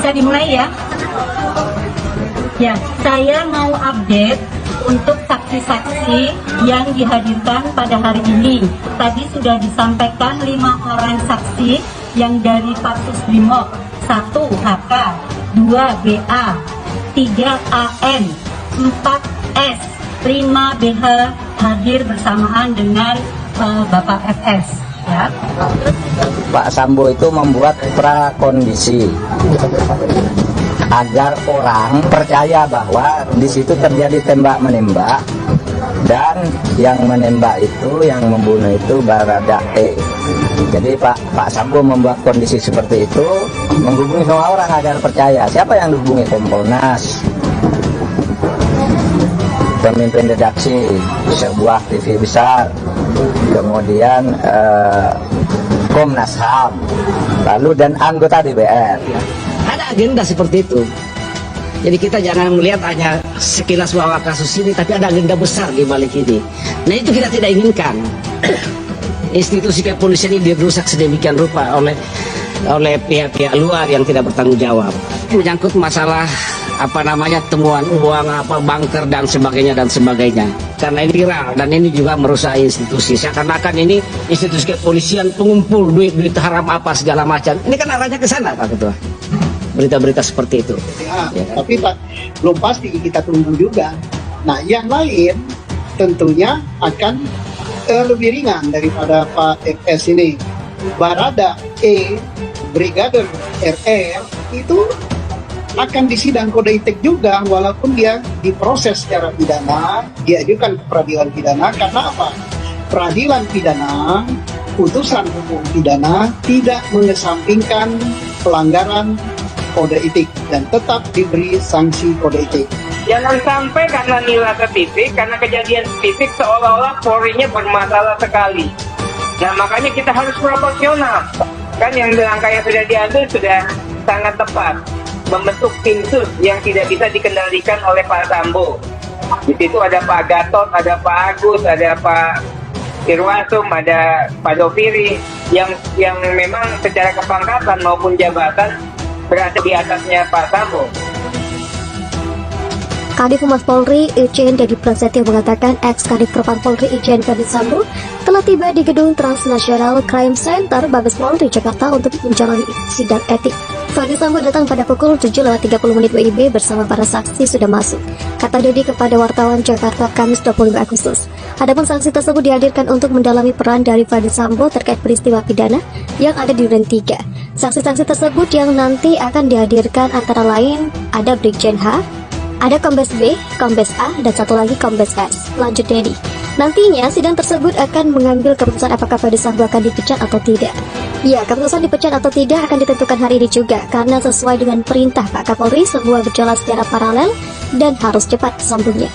Bisa dimulai ya. Ya, saya mau update untuk saksi-saksi yang dihadirkan pada hari ini. Tadi sudah disampaikan 5 orang saksi yang dari Patsus Brimob, 1 HK, 2 BA, 3 AN, 4 S, 5 BH hadir bersamaan dengan Bapak FS. Ya. Pak Sambo itu membuat prakondisi agar orang percaya bahwa di situ terjadi tembak-menembak dan yang menembak itu, yang membunuh itu Baradae. Jadi Pak Sambo membuat kondisi seperti itu, menghubungi semua orang agar percaya. Siapa yang dihubungi? Kompolnas, pemimpin redaksi sebuah TV besar, kemudian Komnas HAM, lalu dan anggota DPR. Ada agenda seperti itu. Jadi kita jangan melihat hanya sekilas bahwa kasus ini, tapi ada agenda besar di balik ini. Nah, itu kita tidak inginkan. Institusi kepolisian ini dirusak sedemikian rupa oleh pihak-pihak luar yang tidak bertanggung jawab. Menyangkut masalah temuan uang, bunker dan sebagainya. Karena ini viral dan ini juga merusak institusi. Seakan-akan ini institusi kepolisian pengumpul duit haram apa segala macam. Ini kan arahnya ke sana, Pak Ketua. Berita-berita seperti itu. Ya, tapi Pak, belum pasti, kita tunggu juga. Nah, yang lain tentunya akan lebih ringan daripada Pak FS ini. Barada E, Brigadir RR itu akan disidang kode etik juga, walaupun dia diproses secara pidana, diajukan ke peradilan pidana. Karena apa? Peradilan pidana, putusan hukum pidana tidak mengesampingkan pelanggaran kode etik dan tetap diberi sanksi kode etik. Jangan sampai karena nilai titik, karena kejadian titik seolah-olah Polri-nya bermasalah sekali. Nah, makanya kita harus proporsional. Kan yang langkah yang sudah diambil sudah sangat tepat. Membentuk tim sus yang tidak bisa dikendalikan oleh Pak Sambo. Di situ ada Pak Gatot, ada Pak Agus, ada Pak Irwasum, ada Pak Doviri yang memang secara kepangkatan maupun jabatan berada di atasnya Pak Sambo. Kadif Humas Polri Irjen Dedi Prasetyo mengatakan ex-Kadif Propam Polri Irjen Verdi Sambo telah tiba di gedung Transnational Crime Center Mabes Polri Jakarta untuk menjalani sidang etik. Verdi Sambo datang pada pukul 7.30 WIB bersama para saksi sudah masuk, kata Dedi kepada wartawan Jakarta Kamis 25 Agustus. Adapun saksi tersebut dihadirkan untuk mendalami peran dari Verdi Sambo terkait peristiwa pidana yang ada di Duren 3. Saksi-saksi tersebut yang nanti akan dihadirkan antara lain ada Brigjen H, ada Kombes B, Kombes A, dan satu lagi Kombes S. Lanjut Dedi. Nantinya sidang tersebut akan mengambil keputusan apakah Verdi Sambo akan dipecat atau tidak. Ya, keputusan dipecat atau tidak akan ditentukan hari ini juga, karena sesuai dengan perintah Pak Kapolri, semua berjalan secara paralel dan harus cepat sambungnya.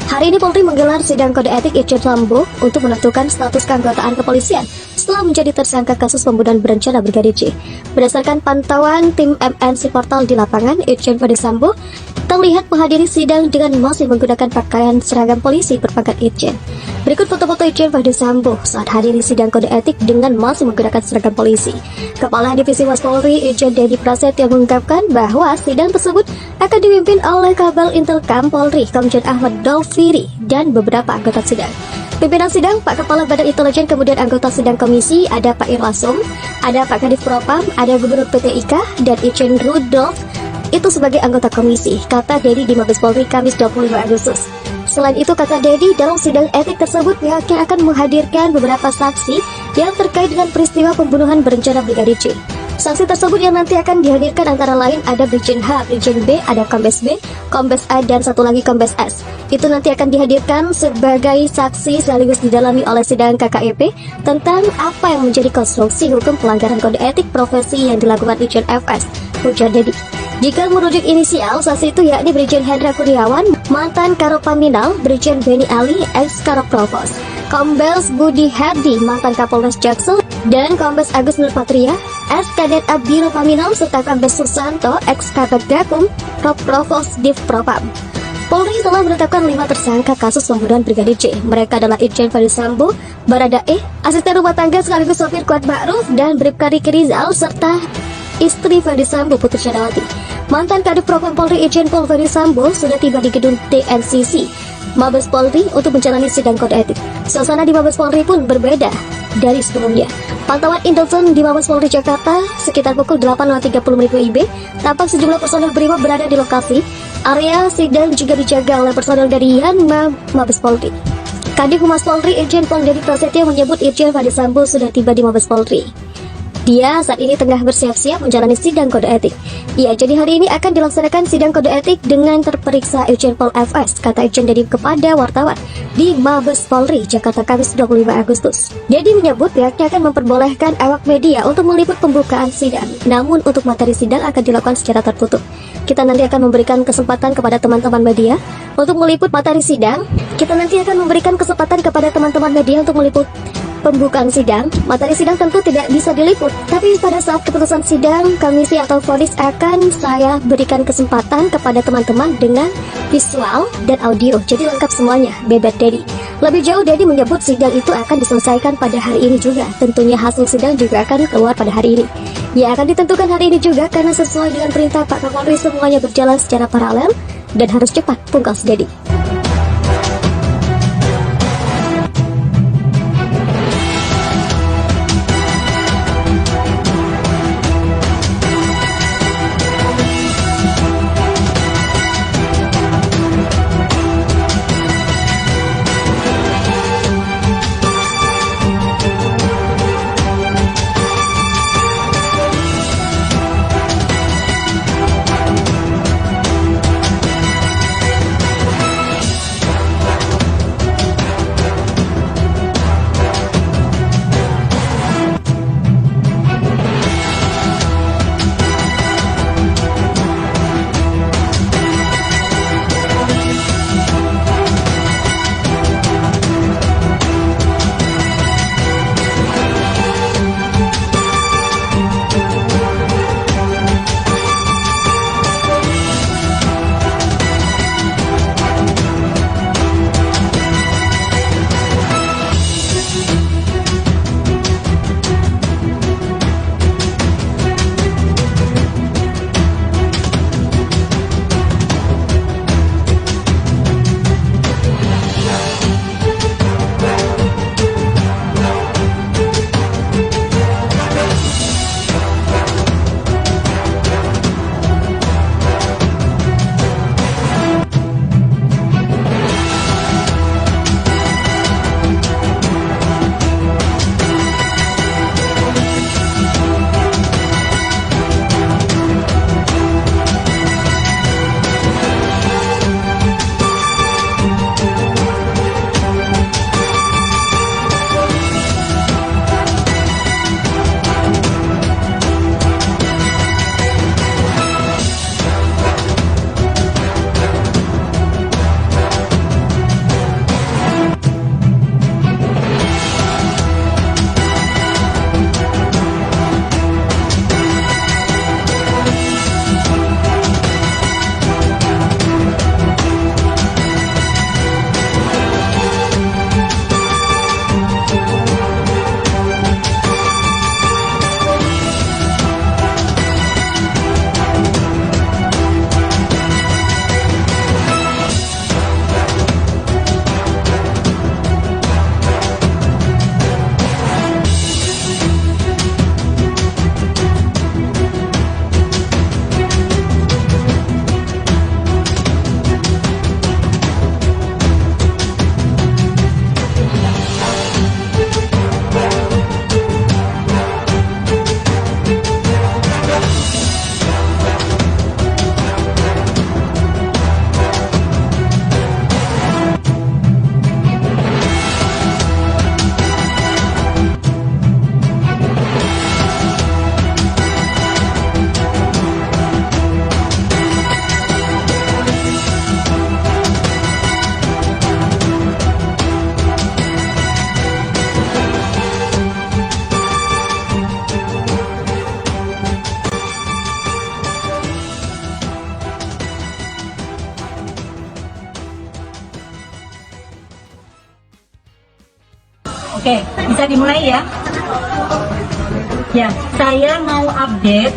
Hari ini Polri menggelar sidang kode etik Irjen Sambo untuk menentukan status keanggotaan kepolisian setelah menjadi tersangka kasus pembunuhan berencana Brigadir J. Berdasarkan pantauan tim MNC Portal di lapangan, Irjen Verdi Sambo terlihat menghadiri sidang dengan masih menggunakan pakaian seragam polisi berpangkat Irjen. Berikut foto-foto Irjen Verdi Sambo saat hadiri sidang kode etik dengan masih menggunakan seragam polisi. Kepala Divisi Humas Polri Irjen Dedi Prasetyo mengungkapkan bahwa sidang tersebut akan dipimpin oleh Kabel Intelkam Polri Komjen Ahmad Doviri dan beberapa anggota sidang. Pimpinan sidang Pak Kepala Badan Intelijen, kemudian anggota sidang komisi ada Pak Irwasum, ada Pak Kadif Propam, ada Gubernur PT IKA, dan Irjen Rudolf itu sebagai anggota komisi, kata Dedi di Mabes Polri Kamis 25 Agustus. Selain itu, kata Dedi, dalam sidang etik tersebut pihaknya akan menghadirkan beberapa saksi yang terkait dengan peristiwa pembunuhan berencana Brigadir J. Saksi tersebut yang nanti akan dihadirkan antara lain ada Brigjen H, Brigjen B, ada Kombes B, Kombes A, dan satu lagi Kombes S. Itu nanti akan dihadirkan sebagai saksi sekaligus didalami oleh sidang KKEP tentang apa yang menjadi konstruksi hukum pelanggaran kode etik profesi yang dilakukan Irjen FS, ujar Dedi. Jika merujuk inisial, saksi itu yakni Brigjen Hendra Kurniawan, mantan Karopaminal, Brigjen Beni Ali, ex-Karoprovos, Kombes Budi Herdi, mantan Kapolres Jaksel, dan Kombes Agus Nurpatria, ex-Kadet Abdiro Paminal, serta Kombes Susanto, ex-Kabag Gakum, Provos Div Propam. Polri telah menetapkan 5 tersangka kasus pembunuhan Brigadir J. Mereka adalah Irjen Verdi Sambo, Baradae, asisten rumah tangga sekaligus sopir Kuat Ma'ruf, dan Bribka Riki Rizal, serta istri Verdi Sambo, Putri Chandrawati. Mantan Kadif Propam Polri Irjen Pol Verdi Sambo sudah tiba di gedung TNCC Mabes Polri untuk menjalani sidang kode etik. Suasana di Mabes Polri pun berbeda dari sebelumnya. Pantauan intelijen di Mabes Polri Jakarta sekitar pukul 8.30 WIB, tampak sejumlah personel BRIMOB berada di lokasi. Area sidang juga dijaga oleh personel dari Yanma Mabes Polri. Kadif Humas Polri Irjen Pol Dedi Prasetyo menyebut Irjen Verdi Sambo sudah tiba di Mabes Polri. Dia saat ini tengah bersiap-siap menjalani sidang kode etik. Ya, jadi hari ini akan dilaksanakan sidang kode etik dengan terperiksa Irjen Pol FS, kata Irjen Dedi kepada wartawan di Mabes Polri, Jakarta, Kamis 25 Agustus. Dedi menyebut pihaknya akan memperbolehkan awak media untuk meliput pembukaan sidang, namun untuk materi sidang akan dilakukan secara tertutup. Kita nanti akan memberikan kesempatan kepada teman-teman media untuk meliput materi sidang. Kita nanti akan memberikan kesempatan kepada teman-teman media untuk meliput pembukaan sidang. Materi sidang tentu tidak bisa diliput, tapi pada saat keputusan sidang, komisi atau vonis akan saya berikan kesempatan kepada teman-teman dengan visual dan audio, jadi lengkap semuanya, beber Dedi. Lebih jauh, Dedi menyebut sidang itu akan diselesaikan pada hari ini juga. Tentunya hasil sidang juga akan keluar pada hari ini. Ya, akan ditentukan hari ini juga karena sesuai dengan perintah Pak Kapolri semuanya berjalan secara paralel dan harus cepat, pungkas Dedi. Oke, bisa dimulai ya. Ya, saya mau update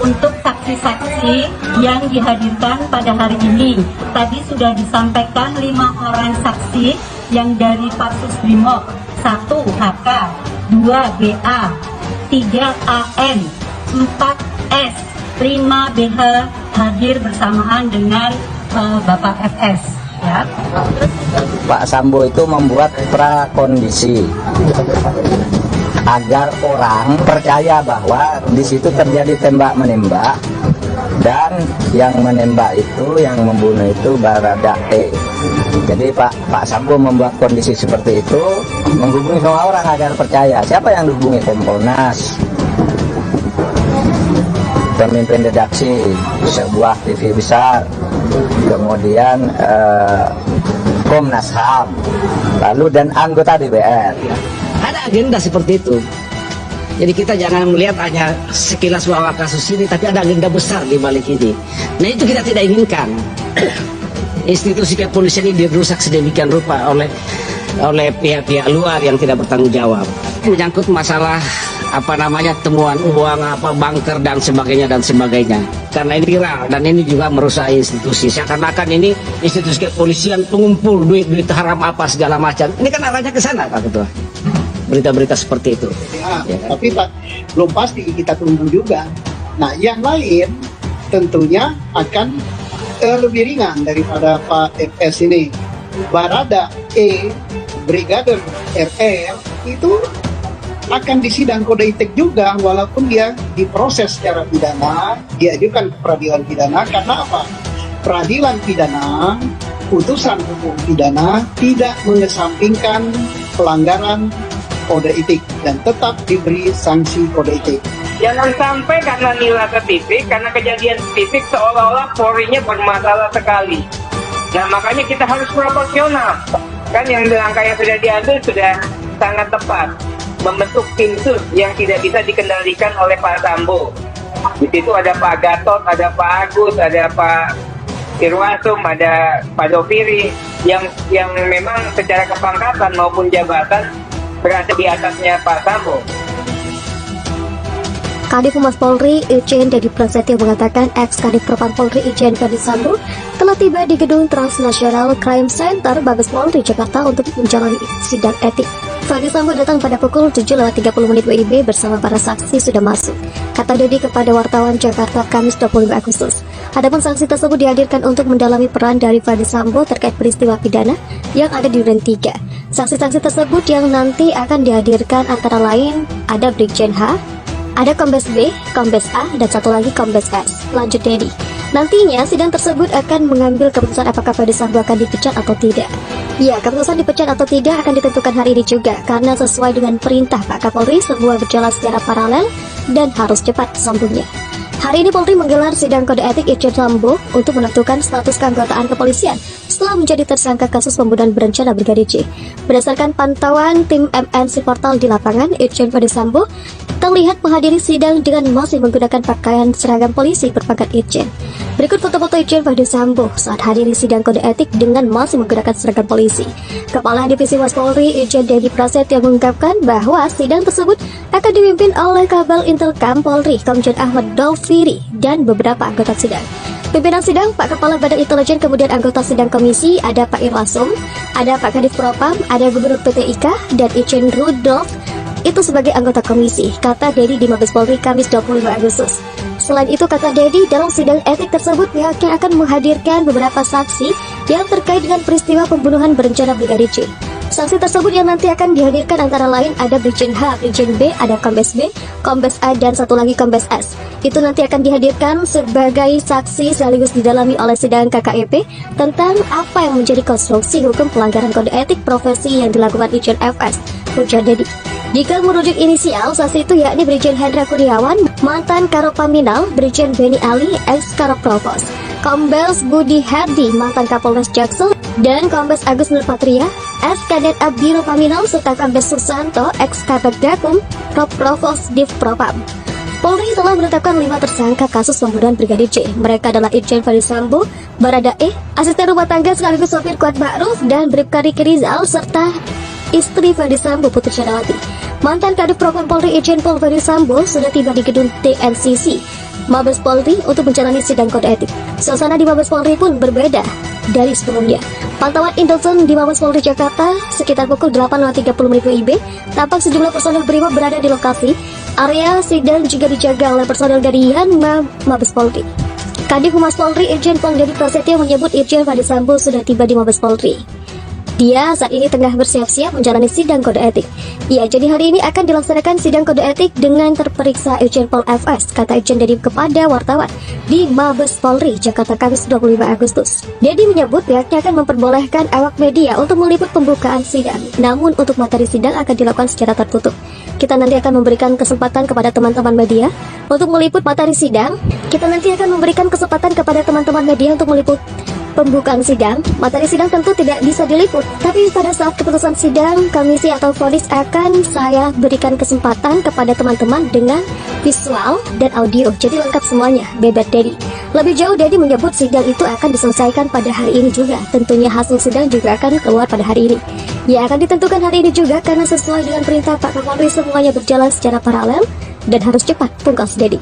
untuk saksi-saksi yang dihadirkan pada hari ini. Tadi sudah disampaikan 5 orang saksi yang dari Patsus Brimob, 1 HK, 2 BA, 3 AN, 4 S, 5 BH hadir bersamaan dengan Bapak FS. Ya. Pak Sambo itu membuat prakondisi agar orang percaya bahwa di situ terjadi tembak menembak dan yang menembak itu, yang membunuh itu Barada E. Jadi Pak Sambo membuat kondisi seperti itu, menghubungi semua orang agar percaya. Siapa yang dihubungi? Kompolnas, pemimpin redaksi sebuah TV besar, kemudian Komnas HAM, lalu dan anggota DPR. Ada agenda seperti itu. Jadi kita jangan melihat hanya sekilas bahwa kasus ini, tapi ada agenda besar di balik ini. Nah itu kita tidak inginkan. Institusi kepolisian ini dirusak sedemikian rupa oleh pihak-pihak luar yang tidak bertanggung jawab. Menyangkut masalah temuan uang, bunker dan sebagainya. Karena ini viral dan ini juga merusak institusi. Seakan-akan ini institusi kepolisian pengumpul duit haram apa segala macam. Ini kan arahnya ke sana, Pak Ketua. Berita-berita seperti itu. Ya, tapi Pak, belum pasti, kita tunggu juga. Nah, yang lain tentunya akan lebih ringan daripada Pak FS ini. Barada E, Brigadir RR itu akan disidang kode etik juga, walaupun dia diproses secara pidana, diajukan ke peradilan pidana. Karena apa? Peradilan pidana, putusan hukum pidana tidak mengesampingkan pelanggaran kode etik dan tetap diberi sanksi kode etik. Jangan sampai karena nilai titik, karena kejadian titik seolah-olah Polri-nya bermasalah sekali. Nah makanya kita harus proporsional. Kan yang langkah yang sudah diambil sudah sangat tepat. Membentuk tim sus yang tidak bisa dikendalikan oleh Pak Sambo. Di situ ada Pak Gatot, ada Pak Agus, ada Pak Irwasum, ada Pak Doviri yang memang secara kepangkatan maupun jabatan berada di atasnya Pak Sambo. Kadif Humas Polri Irjen Dedi Prasetyo mengatakan ex-Kadif Propam Polri Irjen Verdi Sambo telah tiba di gedung Transnational Crime Center Mabes Polri Jakarta untuk menjalani sidang etik. Verdi Sambo datang pada pukul 7.30 WIB bersama para saksi sudah masuk, kata Dedi kepada wartawan Jakarta Kamis 25 Agustus. Adapun saksi tersebut dihadirkan untuk mendalami peran dari Verdi Sambo terkait peristiwa pidana yang ada di Duren 3. Saksi-saksi tersebut yang nanti akan dihadirkan antara lain ada Brigjen H, ada Kombes B, Kombes A, dan satu lagi Kombes S. Lanjut Dedi. Nantinya sidang tersebut akan mengambil keputusan apakah Verdi Sambo akan dipecat atau tidak. Ya, keputusan dipecat atau tidak akan ditentukan hari ini juga, karena sesuai dengan perintah Pak Kapolri, semua berjalan secara paralel dan harus cepat sambungnya. Hari ini Polri menggelar sidang kode etik Irjen Sambo untuk menentukan status keanggotaan kepolisian setelah menjadi tersangka kasus pembunuhan berencana Brigadir J. Berdasarkan pantauan tim MNC Portal di lapangan, Irjen Verdi Sambo terlihat menghadiri sidang dengan masih menggunakan pakaian seragam polisi berpangkat Irjen. Berikut foto-foto Irjen Verdi Sambo saat hadiri sidang kode etik dengan masih menggunakan seragam polisi. Kepala Divisi Humas Polri Irjen Dedi Prasetyo mengungkapkan bahwa sidang tersebut akan dipimpin oleh Kabel Intelkam Polri Komjen Ahmad Doviri dan beberapa anggota sidang. Pimpinan sidang Pak Kepala Badan Intelijen, kemudian anggota sidang komisi ada Pak Irwasum, ada Pak Kadif Propam, ada Gubernur PT IKA, dan Irjen Rudolf itu sebagai anggota komisi, kata Dedi di Mabes Polri Kamis 25 Agustus. Selain itu, kata Dedi, dalam sidang etik tersebut pihaknya akan menghadirkan beberapa saksi yang terkait dengan peristiwa pembunuhan berencana Brigadir J. Saksi tersebut yang nanti akan dihadirkan antara lain ada Brigjen H, Brigjen B, ada Kombes B, Kombes A, dan satu lagi Kombes S. Itu nanti akan dihadirkan sebagai saksi sekaligus didalami oleh sidang KKEP tentang apa yang menjadi konstruksi hukum pelanggaran kode etik profesi yang dilakukan Irjen FS, ujar Dedi. Jika merujuk inisial, saksi itu yakni Brigjen Hendra Kurniawan, mantan Karopaminal, Brigjen Beni Ali, ex-Karoprovos, Kombes Budi Herdi, mantan Kapolres Jaksel, dan Kombes Agus Nurpatria, ex-Kadet Abdiro Paminal, serta Kombes Susanto, ex-Kabag Gakum, Provos Div Propam. Polri telah menetapkan 5 tersangka kasus pembunuhan Brigadir J. Mereka adalah Irjen Verdi Sambo, Barada E, asisten rumah tangga sekaligus sopir Kuat Ma'ruf, dan Bribka Riki Rizal, serta istri Verdi Sambo, Putri Chandrawati. Mantan Kadif Propam Polri Irjen Pol Verdi Sambo sudah tiba di gedung TNCC Mabes Polri untuk menjalani sidang kode etik. Suasana di Mabes Polri pun berbeda dari sebelumnya. Pantauan Indozone di Mabes Polri Jakarta sekitar pukul 8.30 WIB, tampak sejumlah personel BRIMOB berada di lokasi. Area sidang juga dijaga oleh personel dari Yanma Mabes Polri. Kadif Humas Polri Irjen Pol Dedy Prasetyo menyebut Irjen Verdi Sambo sudah tiba di Mabes Polri. Dia saat ini tengah bersiap-siap menjalani sidang kode etik. Ya, jadi hari ini akan dilaksanakan sidang kode etik dengan terperiksa Irjen Pol FS, kata Irjen Dedy kepada wartawan di Mabes Polri, Jakarta, Kamis 25 Agustus. Dedy menyebut pihaknya akan memperbolehkan awak media untuk meliput pembukaan sidang. Namun untuk materi sidang akan dilakukan secara tertutup. Kita nanti akan memberikan kesempatan kepada teman-teman media untuk meliput materi sidang. Kita nanti akan memberikan kesempatan kepada teman-teman media untuk meliput pembukaan sidang. Materi sidang tentu tidak bisa diliput, tapi pada saat keputusan sidang, komisi atau vonis akan saya berikan kesempatan kepada teman-teman dengan visual dan audio, jadi lengkap semuanya, bebet Dedy. Lebih jauh, Dedy menyebut sidang itu akan diselesaikan pada hari ini juga. Tentunya hasil sidang juga akan keluar pada hari ini. Ya, akan ditentukan hari ini juga karena sesuai dengan perintah Pak Kapolri semuanya berjalan secara paralel dan harus cepat, pungkas Dedy.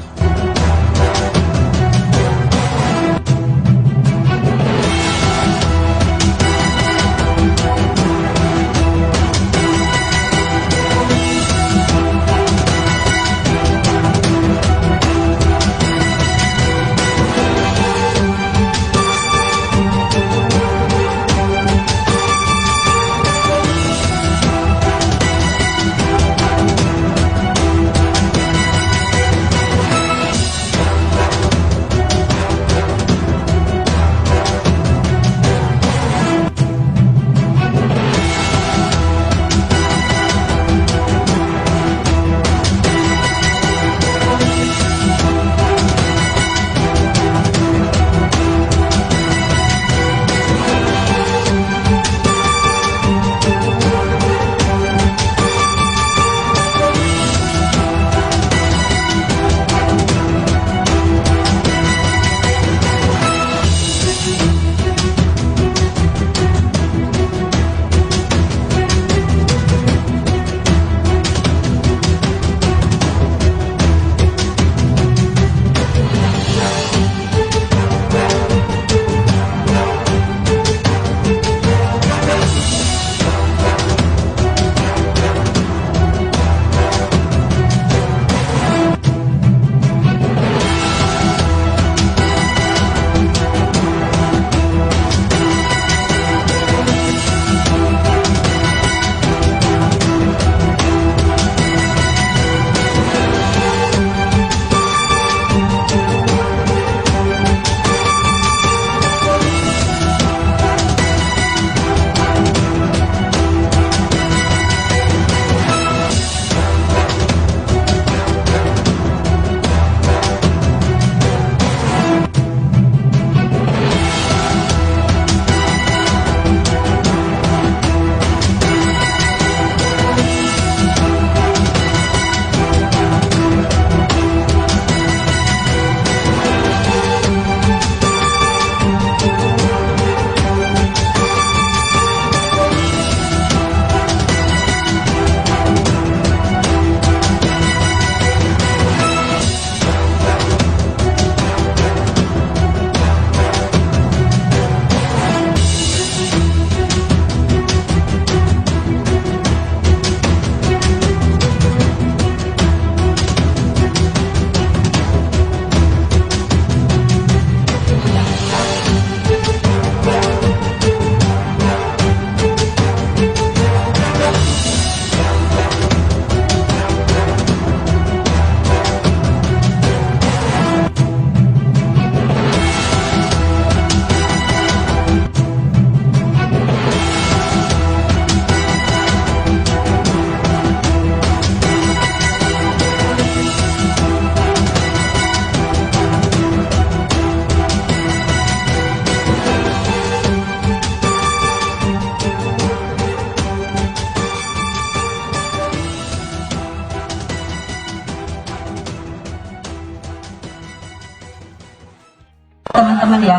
teman-teman ya.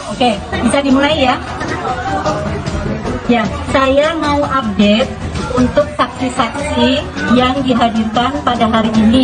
Oke, bisa dimulai ya. Ya, saya mau update untuk saksi saksi-saksi yang dihadirkan pada hari ini.